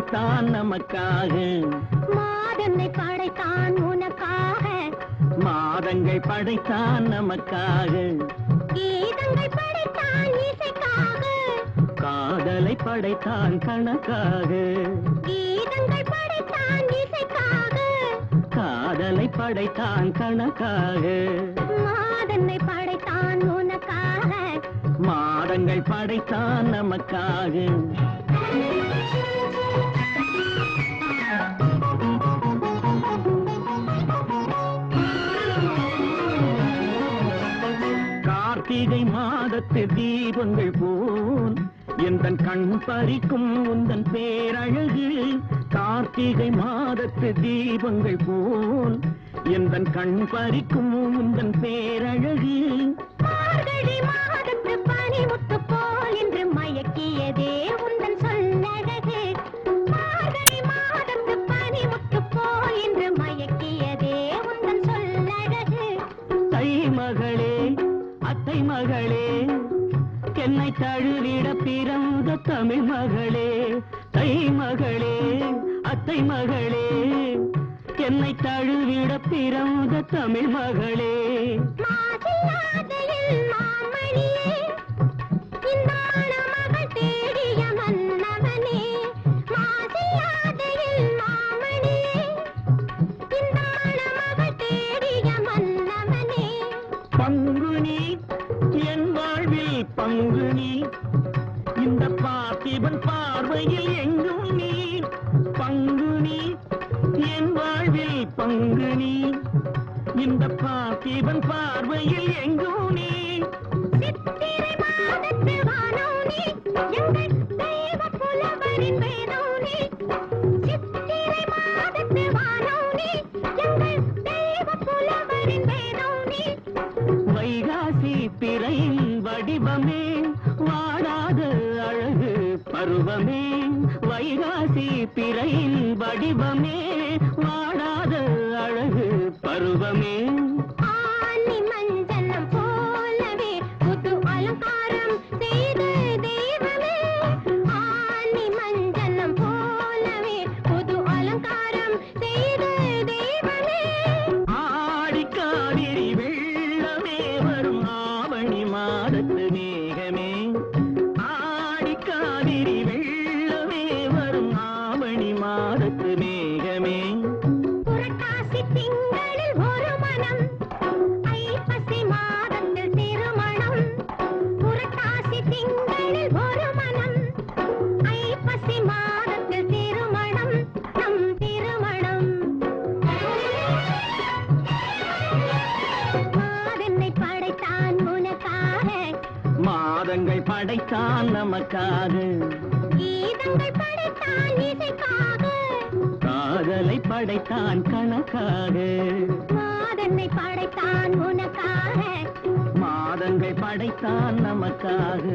படைத்தான் நமக்காக, மாதனை படைத்தான் உனக்காக, மாதங்கள் படைத்தான் நமக்காக, கீதங்கள் படைத்தான் இசைக்காக, காதலை படைத்தான் கணக்காக, கீதங்கள் படைத்தான் இசைக்காக, காதலை படைத்தான் கணக்காக, மாதனை படைத்தான் உனக்காக, மாதங்கள் படைத்தான் நமக்காக. கார்த்திகை மாதத்து தீபங்கள் போல் எந்தன் கண் பறிக்கும் உந்தன் பேரழகு, கார்த்திகை மாதத்து தீபங்கள் போல் எந்தன் கண் பறிக்கும் உந்தன் பேரழகு, மார்கழி மாதத்து பனிமுத்து போல் என்று மயக்கியதே உந்தன் சொல்லழகு, மார்கழி மாதத்து பனிமுத்து போல் என்று மயக்கியதே உந்தன் சொல்லழகு. தை மகளே அத்தை மகளே, என்னை தழுவிட பிறந்த தமிழ் மகளே, தை மகளே அத்தை மகளே, என்னை தழுவிட பிறந்த தமிழ் மகளே. மாசில்லாதையில் மாமணியே, இந்த மணமகள் தேடிய மன்னவனே, மாசில்லாதையில் மாமணியே, இந்த மணமகள் தேடிய மன்னவனே. பங்குனி என் வாழ்வில் பங்குனி, இந்த பார்த்திபன் பார்வையில் எங்கும் நீ, பங்குனி என் வாழ்வில் பங்குனி, இந்த பார்த்திபன் பார்வையில் எங்கும் நீ. சித்திரை மாதத்து வானோ நீ, எங்கள் தெய்வ புலவரின் வேதோ நீ, சித்திரை மாதத்து வானோ நீ, எங்கள் தெய்வ புலவரின் வேதோ நீ. வைகாசி பிறையின் வடிவமே, வாடாத அழகு பருவமே, வைகாசி பிறையின் வடிவமே, வாடாத அழகு பருவமே. ஆனி மஞ்சனம் போலவே புது அலங்காரம் செய்த தெய்வமே, ஆனி மஞ்சனம் போலவே புது அலங்காரம் செய்த தெய்வமே. ஆடி காவிரி வெள்ளமே வரும் ஆவணி மாதத்து மேகமே, ஆடி காவிரி வெள்ளமே வரும் ஆவணி மாதத்து மேகமே. புரட்டாசி திங்களில் ஒரு மனம், ஐப்பசி மாதத்தில் திருமணம், புரட்டாசி திங்களில் ஒரு மனம், ஐப்பசி மாதத்தில் திருமணம், நம் திருமணம். மாதனை படைத்தான் உனக்காக, மாதங்கள் படைத்தான் நமக்காக, கீதங்கள் படைத்தான் இசைக்காக, காதலை படைத்தான் கணக்காக, மாதனை படைத்தான் உனக்காக, மாதங்கள் படைத்தான் நமக்காக.